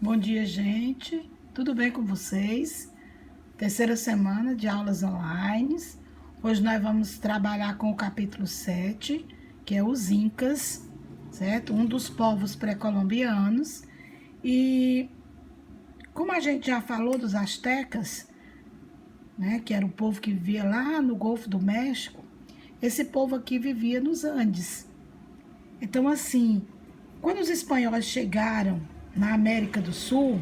Bom dia, gente. Tudo bem com vocês? Terceira semana de aulas online. Hoje nós vamos trabalhar com o capítulo 7, que é os Incas, certo? Um dos povos pré-colombianos. E como a gente já falou dos astecas, né, que era o povo que vivia lá no Golfo do México, esse povo aqui vivia nos Andes. Então, assim, quando os espanhóis chegaram na América do Sul,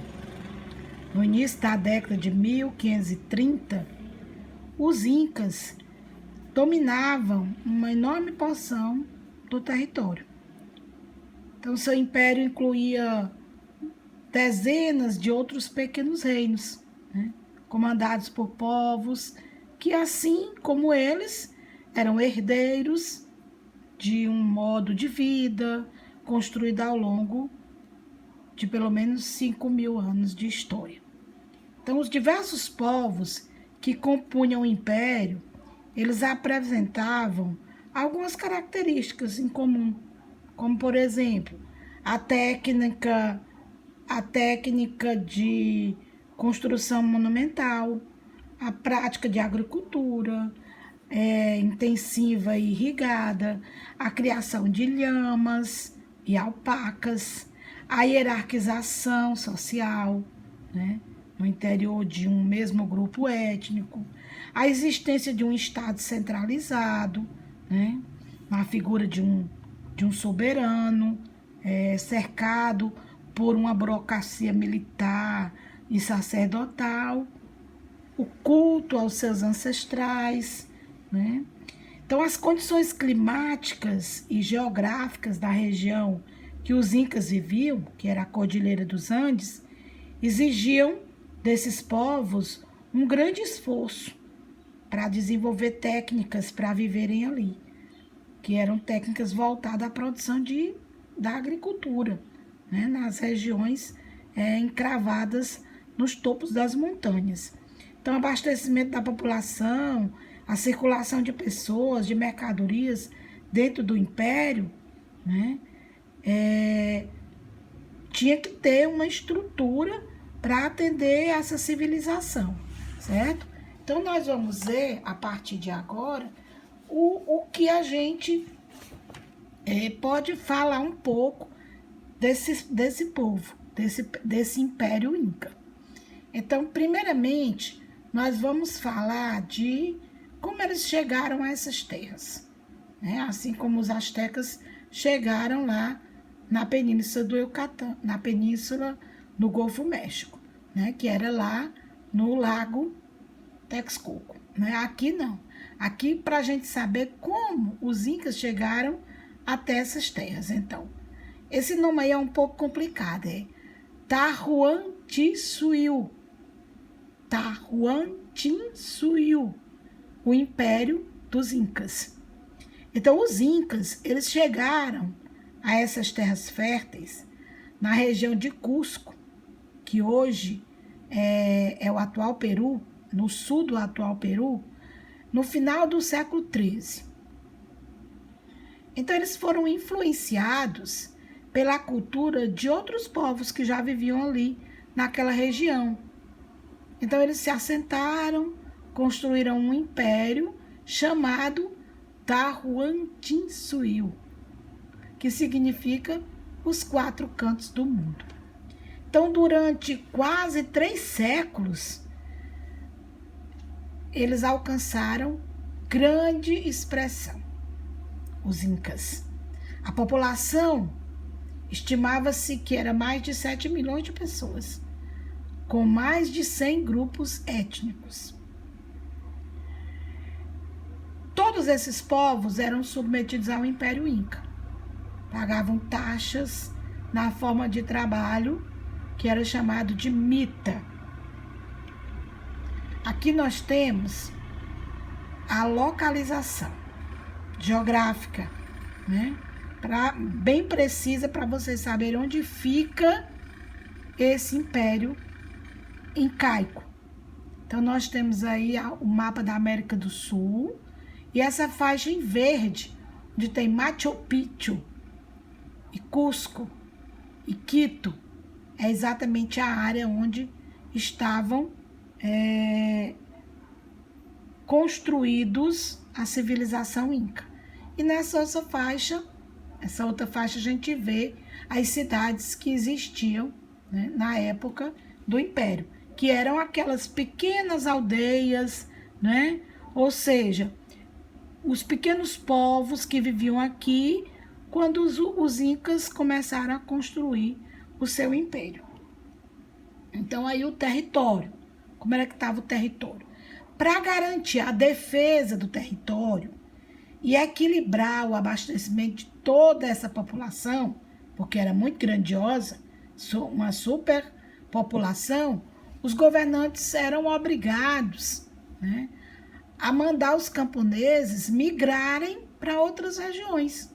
no início da década de 1530, os incas dominavam uma enorme porção do território. Então, seu império incluía dezenas de outros pequenos reinos, né, comandados por povos que, assim como eles, eram herdeiros de um modo de vida construído ao longo de pelo menos 5.000 anos de história. Então, os diversos povos que compunham o império, eles apresentavam algumas características em comum, como, por exemplo, a técnica de construção monumental, a prática de agricultura intensiva e irrigada, a criação de lhamas e alpacas, a hierarquização social, né, no interior de um mesmo grupo étnico, a existência de um Estado centralizado, né, na figura de um soberano, cercado por uma burocracia militar e sacerdotal, o culto aos seus ancestrais, né? Então, as condições climáticas e geográficas da região que os incas viviam, que era a Cordilheira dos Andes, exigiam desses povos um grande esforço para desenvolver técnicas para viverem ali, que eram técnicas voltadas à produção da agricultura, né, nas regiões encravadas nos topos das montanhas. Então, abastecimento da população, a circulação de pessoas, de mercadorias dentro do império, né, tinha que ter uma estrutura para atender essa civilização, certo? Então, nós vamos ver, a partir de agora, o que a gente pode falar um pouco desse povo, desse Império Inca. Então, primeiramente, nós vamos falar de como eles chegaram a essas terras, né? Assim como os astecas chegaram lá na península do Yucatán, na península do Golfo México, né? Que era lá no Lago Texcoco, né? Aqui não. Aqui, para a gente saber como os incas chegaram até essas terras. Então, esse nome aí é um pouco complicado, Tahuantinsuyo. Tahuantinsuyo, o Império dos Incas. Então, os Incas, eles chegaram a essas terras férteis na região de Cusco, que hoje é o atual Peru, no sul do atual Peru, no final do século XIII. Então, eles foram influenciados pela cultura de outros povos que já viviam ali, naquela região. Então, eles se assentaram, construíram um império chamado Tahuantinsuyo, que significa os 4 cantos do mundo. Então, durante quase 3 séculos, eles alcançaram grande expressão, os incas. A população estimava-se que era mais de 7 milhões de pessoas, com mais de 100 grupos étnicos. Todos esses povos eram submetidos ao Império Inca. Pagavam taxas na forma de trabalho que era chamado de mita. Aqui nós temos a localização geográfica, né? Bem precisa para vocês saberem onde fica esse Império Incaico. Então, nós temos aí o mapa da América do Sul e essa faixa em verde, onde tem Machu Picchu e Cusco e Quito, é exatamente a área onde estavam construídos a civilização inca. E nessa outra faixa a gente vê as cidades que existiam, né, na época do Império, que eram aquelas pequenas aldeias, né? Ou seja, os pequenos povos que viviam aqui quando os incas começaram a construir o seu império. Então aí o território, como era que estava o território? Para garantir a defesa do território e equilibrar o abastecimento de toda essa população, porque era muito grandiosa, uma superpopulação, os governantes eram obrigados, né, a mandar os camponeses migrarem para outras regiões,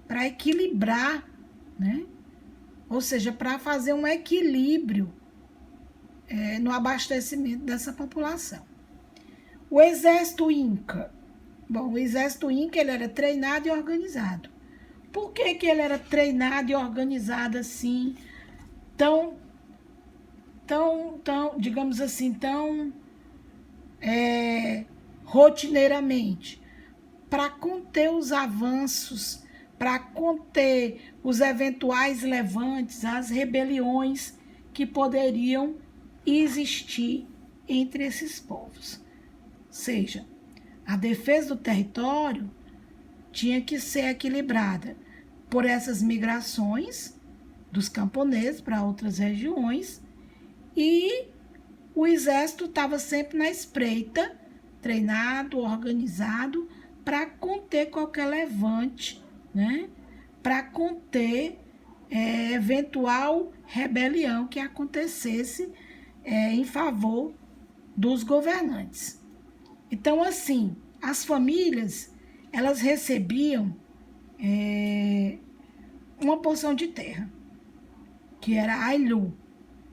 para equilibrar, né? Ou seja, para fazer um equilíbrio no abastecimento dessa população. O exército inca. Bom, o exército inca ele era treinado e organizado. Por que ele era treinado e organizado assim, tão digamos assim, tão rotineiramente? Para conter os avanços, para conter os eventuais levantes, as rebeliões que poderiam existir entre esses povos. Ou seja, a defesa do território tinha que ser equilibrada por essas migrações dos camponeses para outras regiões, e o exército estava sempre na espreita, treinado, organizado, para conter qualquer levante, né? Para conter eventual rebelião que acontecesse em favor dos governantes. Então, assim, as famílias, elas recebiam uma porção de terra, que era a ailu.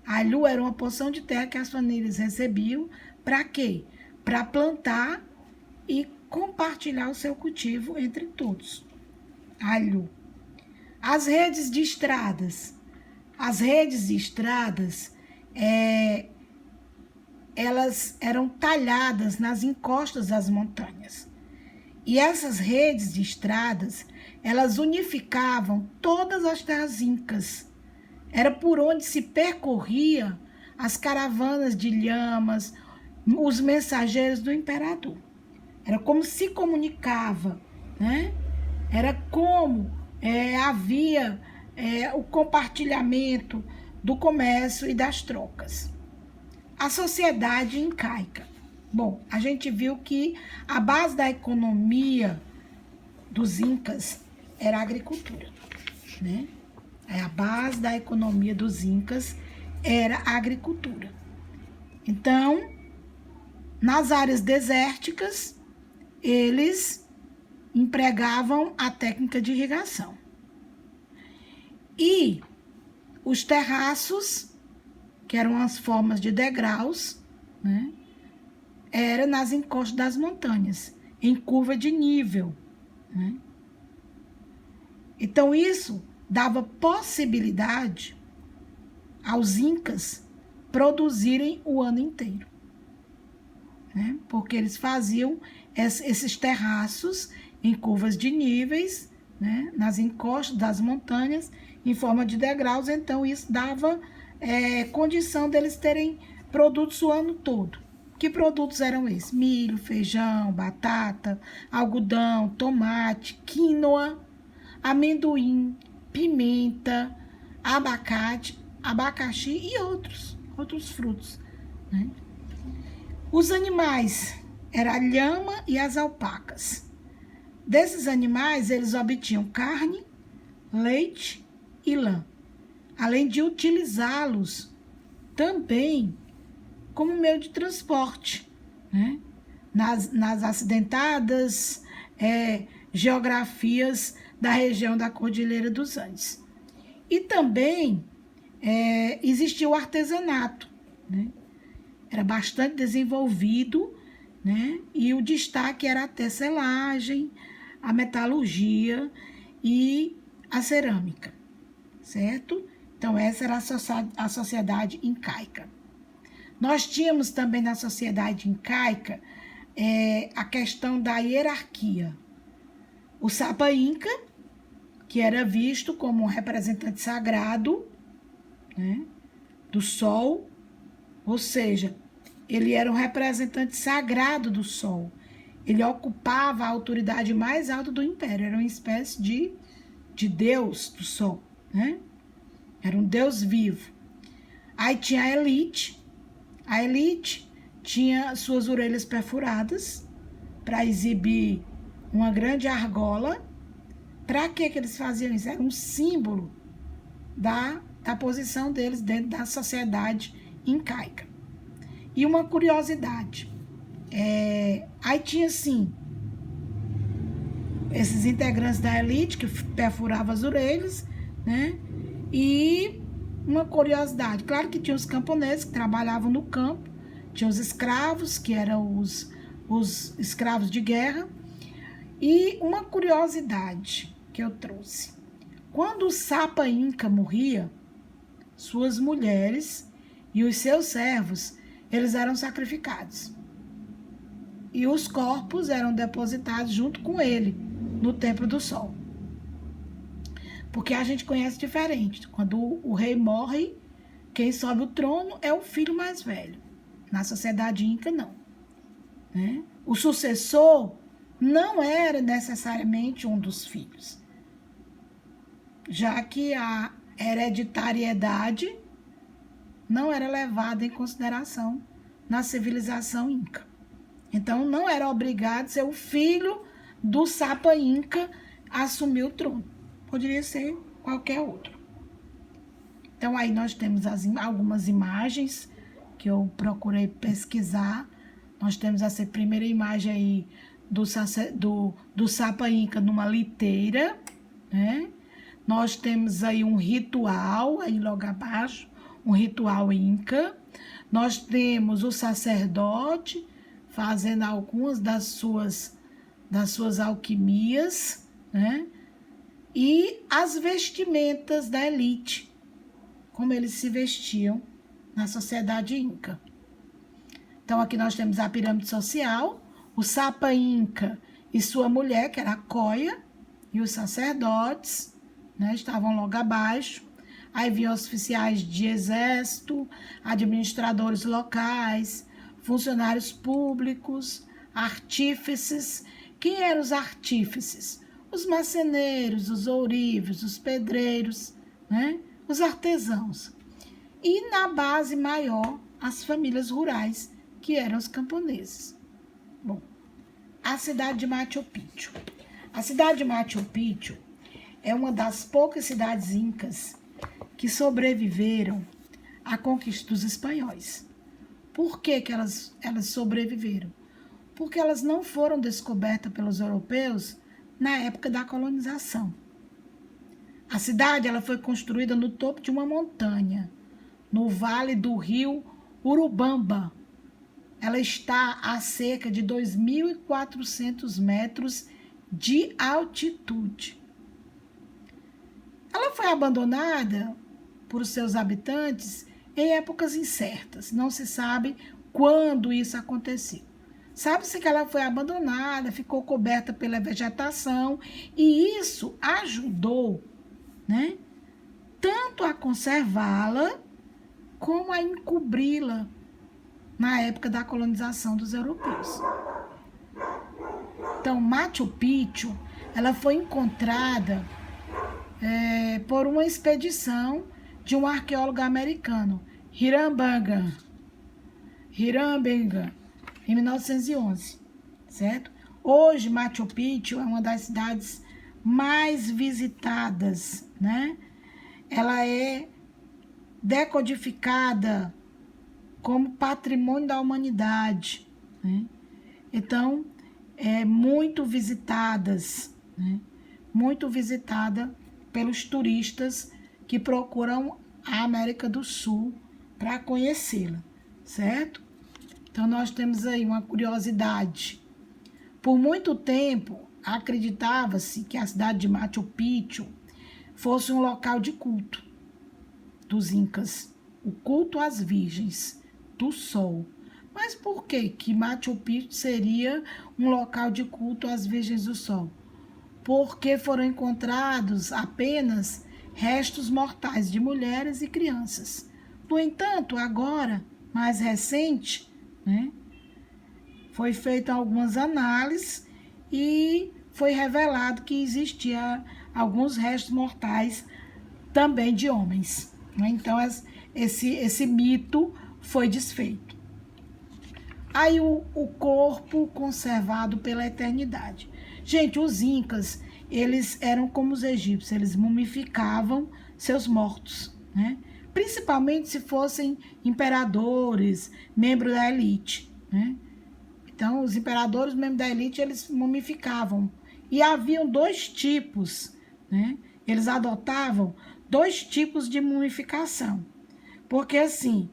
A ailu era uma porção de terra que as famílias recebiam para quê? Para plantar e compartilhar o seu cultivo entre todos. A ailu. As redes de estradas. As redes de estradas, elas eram talhadas nas encostas das montanhas. E essas redes de estradas, elas unificavam todas as terras incas. Era por onde se percorria as caravanas de lhamas, os mensageiros do imperador. Era como se comunicava, né? Era como havia o compartilhamento do comércio e das trocas. A sociedade incaica. Bom, a gente viu que a base da economia dos incas era a agricultura, né? A base da economia dos incas era a agricultura. Então, nas áreas desérticas, eles empregavam a técnica de irrigação. E os terraços, que eram as formas de degraus, né, era nas encostas das montanhas, em curva de nível, né? Então, isso dava possibilidade aos incas produzirem o ano inteiro, né? Porque eles faziam esses terraços em curvas de níveis, né, nas encostas das montanhas, em forma de degraus. Então, isso dava condição deles terem produtos o ano todo. Que produtos eram esses? Milho, feijão, batata, algodão, tomate, quinoa, amendoim, pimenta, abacaxi e outros frutos, né? Os animais eram a lhama e as alpacas. Desses animais, eles obtinham carne, leite e lã, além de utilizá-los também como meio de transporte, né? Nas acidentadas geografias da região da Cordilheira dos Andes. E também existia o artesanato, né? Era bastante desenvolvido, né? E o destaque era a tecelagem, a metalurgia e a cerâmica, certo? Então, essa era a sociedade incaica. Nós tínhamos também na sociedade incaica a questão da hierarquia. O Sapa Inca, que era visto como um representante sagrado, né, do sol, ou seja, ele era um representante sagrado do sol. Ele ocupava a autoridade mais alta do império, era uma espécie de deus do sol, né? Era um deus vivo. Aí tinha a elite tinha suas orelhas perfuradas para exibir uma grande argola. Para que eles faziam isso? Era um símbolo da posição deles dentro da sociedade incaica. E uma curiosidade, aí tinha assim, esses integrantes da elite que perfuravam as orelhas, né? E uma curiosidade, claro que tinha os camponeses que trabalhavam no campo, tinha os escravos, que eram os escravos de guerra. E uma curiosidade que eu trouxe, quando o Sapa Inca morria, suas mulheres e os seus servos, eles eram sacrificados. E os corpos eram depositados junto com ele no Templo do Sol. Porque a gente conhece diferente. Quando o rei morre, quem sobe o trono é o filho mais velho. Na sociedade inca, não. Né? O sucessor não era necessariamente um dos filhos, já que a hereditariedade não era levada em consideração na civilização inca. Então, não era obrigado ser o filho do Sapa Inca a assumir o trono. Poderia ser qualquer outro. Então, aí nós temos algumas imagens que eu procurei pesquisar. Nós temos essa primeira imagem aí do Sapa Inca numa liteira, né? Nós temos aí um ritual, aí logo abaixo, um ritual inca. Nós temos o sacerdote fazendo algumas das suas alquimias, né? E as vestimentas da elite, como eles se vestiam na sociedade inca. Então, aqui nós temos a pirâmide social, o Sapa Inca e sua mulher, que era a Coia, e os sacerdotes, né, estavam logo abaixo. Aí vinham os oficiais de exército, administradores locais, funcionários públicos, artífices. Quem eram os artífices? Os marceneiros, os ourives, os pedreiros, né? Os artesãos. E na base maior, as famílias rurais, que eram os camponeses. Bom, a cidade de Machu Picchu. A cidade de Machu Picchu é uma das poucas cidades incas que sobreviveram à conquista dos espanhóis. Por que elas sobreviveram? Porque elas não foram descobertas pelos europeus na época da colonização. A cidade ela foi construída no topo de uma montanha, no vale do rio Urubamba. Ela está a cerca de 2.400 metros de altitude. Ela foi abandonada por seus habitantes em épocas incertas. Não se sabe quando isso aconteceu. Sabe-se que ela foi abandonada, ficou coberta pela vegetação, e isso ajudou, né, tanto a conservá-la, como a encobri-la na época da colonização dos europeus. Então, Machu Picchu, ela foi encontrada por uma expedição de um arqueólogo americano, Hiram Bingham, em 1911, certo? Hoje, Machu Picchu é uma das cidades mais visitadas, né? Ela é decodificada como patrimônio da humanidade, né? Então, é muito visitadas, né? Muito visitada pelos turistas que procuram a América do Sul para conhecê-la, certo? Então, nós temos aí uma curiosidade. Por muito tempo, acreditava-se que a cidade de Machu Picchu fosse um local de culto. dos incas, o culto às virgens do sol. Mas por que Machu Picchu seria um local de culto às virgens do sol? Porque foram encontrados apenas restos mortais de mulheres e crianças. No entanto, agora, mais recente, né, foi feita algumas análises e foi revelado que existia alguns restos mortais também de homens. Né? Então, esse mito foi desfeito. Aí o corpo conservado pela eternidade. Gente, os incas, eles eram como os egípcios, eles mumificavam seus mortos, né? Principalmente se fossem imperadores, membros da elite, né? Então, os imperadores, membros da elite, eles mumificavam. E haviam dois tipos, né? Eles adotavam dois tipos de mumificação. Porque, assim,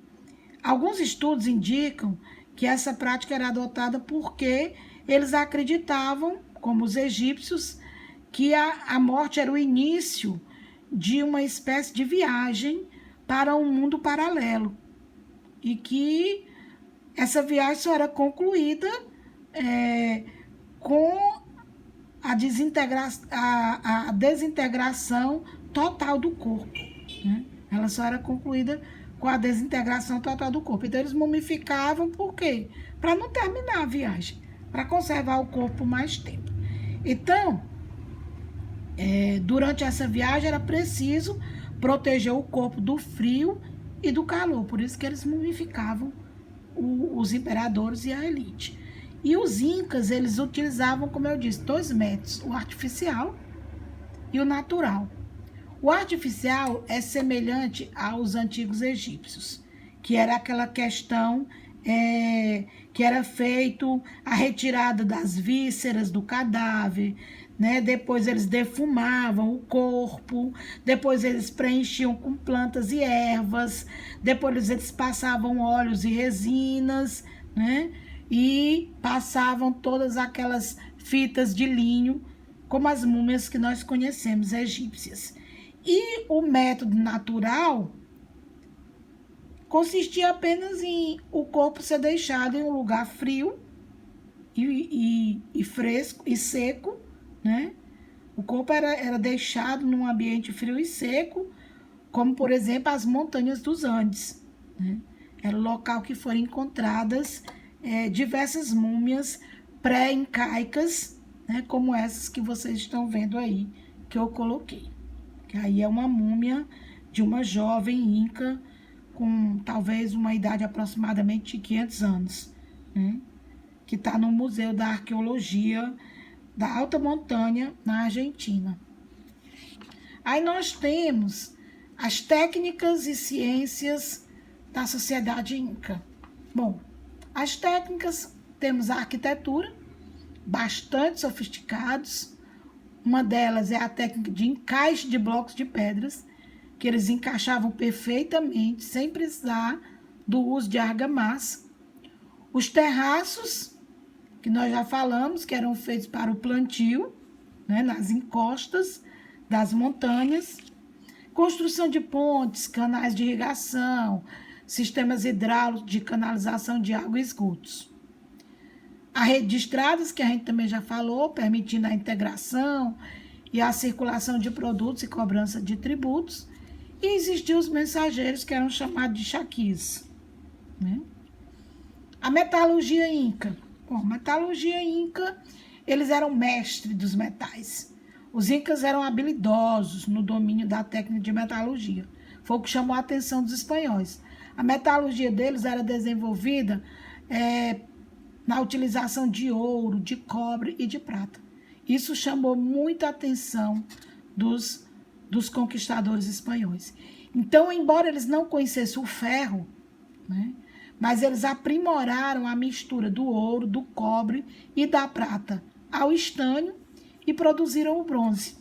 alguns estudos indicam que essa prática era adotada porque eles acreditavam, como os egípcios, que a morte era o início de uma espécie de viagem para um mundo paralelo. E que essa viagem só era concluída com a desintegração total do corpo. Né? Ela só era concluída com a desintegração total do corpo. Então, eles mumificavam por quê? Para não terminar a viagem, para conservar o corpo mais tempo. Então, durante essa viagem era preciso proteger o corpo do frio e do calor. Por isso que eles mumificavam os imperadores e a elite. E os incas, eles utilizavam, como eu disse, dois métodos, o artificial e o natural. O artificial é semelhante aos antigos egípcios, que era aquela questão que era feito a retirada das vísceras do cadáver, né? Depois eles defumavam o corpo, depois eles preenchiam com plantas e ervas, depois eles passavam óleos e resinas, né? E passavam todas aquelas fitas de linho, como as múmias que nós conhecemos egípcias. E o método natural consistia apenas em o corpo ser deixado em um lugar frio e fresco e seco, né? O corpo era deixado num ambiente frio e seco, como, por exemplo, as montanhas dos Andes. Né? Era o local que foram encontradas diversas múmias pré-incaicas, né? Como essas que vocês estão vendo aí, que eu coloquei. Que aí é uma múmia de uma jovem inca com talvez uma idade aproximadamente de 500 anos, né? Que está no Museu da Arqueologia da Alta Montanha, na Argentina. Aí nós temos as técnicas e ciências da sociedade inca. Bom, as técnicas, temos a arquitetura, bastante sofisticados. Uma delas é a técnica de encaixe de blocos de pedras, que eles encaixavam perfeitamente, sem precisar do uso de argamassa. Os terraços, que nós já falamos, que eram feitos para o plantio, né, nas encostas das montanhas. Construção de pontes, canais de irrigação, sistemas hidráulicos de canalização de água e esgotos. A rede de estradas, que a gente também já falou, permitindo a integração e a circulação de produtos e cobrança de tributos. E existiam os mensageiros, que eram chamados de chaquis. Né? A metalurgia inca. Bom, metalurgia inca, eles eram mestres dos metais. Os incas eram habilidosos no domínio da técnica de metalurgia. Foi o que chamou a atenção dos espanhóis. A metalurgia deles era desenvolvida na utilização de ouro, de cobre e de prata. Isso chamou muita atenção dos conquistadores espanhóis. Então, embora eles não conhecessem o ferro, né, mas eles aprimoraram a mistura do ouro, do cobre e da prata ao estânio e produziram o bronze.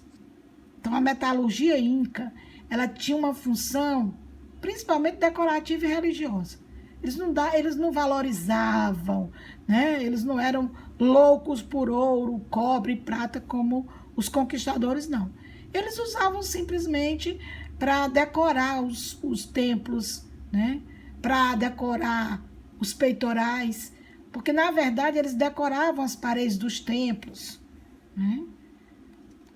Então, a metalurgia inca, ela tinha uma função principalmente decorativa e religiosa. Eles não valorizavam, né? Eles não eram loucos por ouro, cobre e prata como os conquistadores, não. Eles usavam simplesmente para decorar os templos, né? Para decorar os peitorais, porque na verdade eles decoravam as paredes dos templos, né?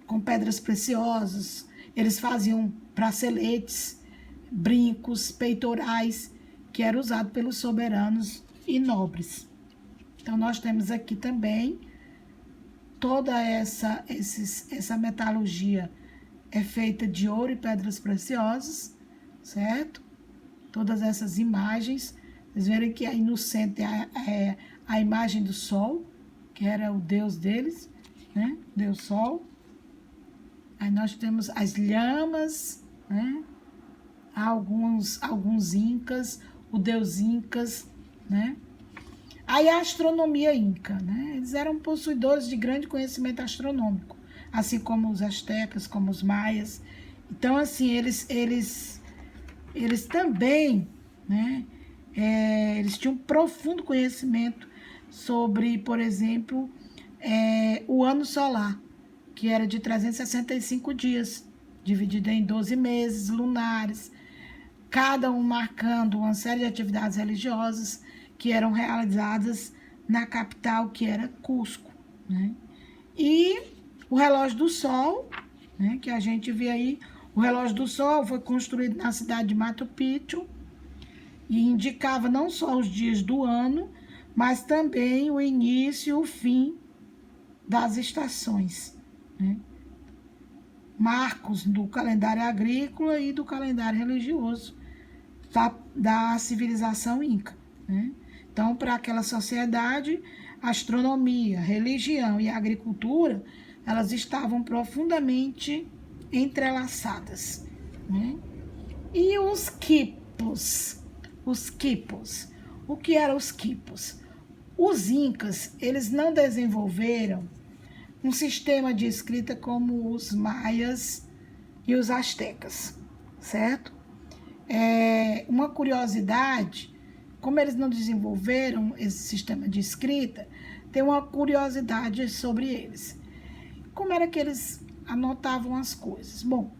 Com pedras preciosas, eles faziam braceletes, brincos, peitorais, que era usado pelos soberanos e nobres. Então nós temos aqui também toda essa metalurgia é feita de ouro e pedras preciosas, certo? Todas essas imagens, vocês verem que aí no centro é a imagem do sol, que era o deus deles, né? Deus Sol. Aí nós temos as lhamas, né? Alguns incas, o deus Incas, né? Aí a astronomia inca, né? Eles eram possuidores de grande conhecimento astronômico, assim como os astecas, como os maias. Então, assim, eles também, né? Eles tinham um profundo conhecimento sobre, por exemplo, o ano solar, que era de 365 dias, dividido em 12 meses lunares, cada um marcando uma série de atividades religiosas que eram realizadas na capital, que era Cusco, né? E o relógio do Sol, né, que a gente vê aí, o relógio do Sol foi construído na cidade de Machu Picchu e indicava não só os dias do ano, mas também o início e o fim das estações, né? Marcos do calendário agrícola e do calendário religioso da civilização inca, né? Então, para aquela sociedade, astronomia, religião e agricultura, elas estavam profundamente entrelaçadas, né? E os quipos? O que eram os quipos? Os incas, eles não desenvolveram um sistema de escrita como os maias e os astecas, certo? Uma curiosidade, como eles não desenvolveram esse sistema de escrita, tem uma curiosidade sobre eles. Como era que eles anotavam as coisas? Bom,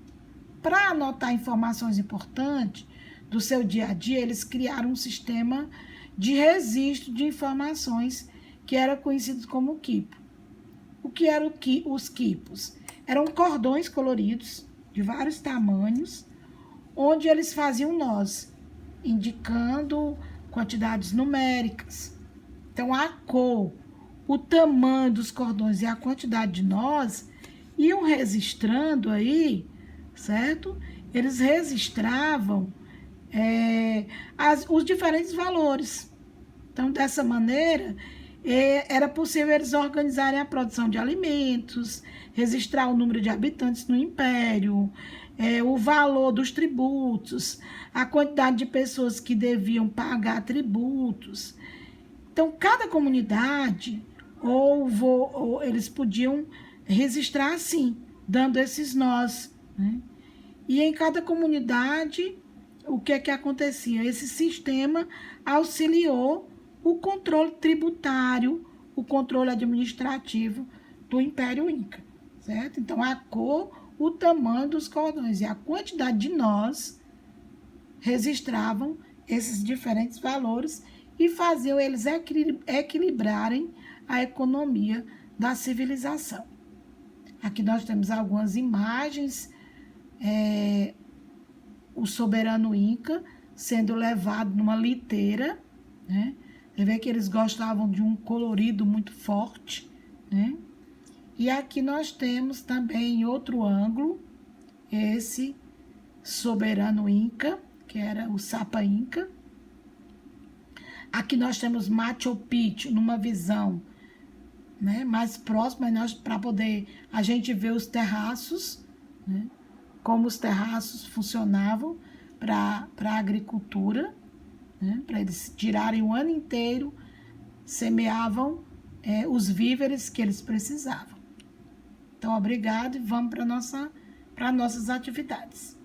para anotar informações importantes do seu dia a dia, eles criaram um sistema de registro de informações que era conhecido como quipo. O que eram os quipos? Eram cordões coloridos de vários tamanhos, onde eles faziam nós, indicando quantidades numéricas. Então, a cor, o tamanho dos cordões e a quantidade de nós iam registrando aí, certo? Eles registravam os diferentes valores. Então, dessa maneira, era possível eles organizarem a produção de alimentos, registrar o número de habitantes no império, o valor dos tributos, a quantidade de pessoas que deviam pagar tributos. Então, cada comunidade, ou eles podiam registrar assim, dando esses nós, né? E em cada comunidade, o que é que acontecia? Esse sistema auxiliou o controle tributário, o controle administrativo do Império Inca, certo? Então, a cor, o tamanho dos cordões e a quantidade de nós registravam esses diferentes valores e faziam eles equilibrarem a economia da civilização. Aqui nós temos algumas imagens, o soberano Inca sendo levado numa liteira, né? Você vê que eles gostavam de um colorido muito forte, né? E aqui nós temos também em outro ângulo, esse soberano Inca, que era o Sapa Inca. Aqui nós temos Machu Picchu numa visão, né, mais próxima, para poder a gente ver os terraços, né, como os terraços funcionavam para a agricultura, né, para eles tirarem o ano inteiro, semeavam os víveres que eles precisavam. Então, obrigado e vamos para nossas atividades.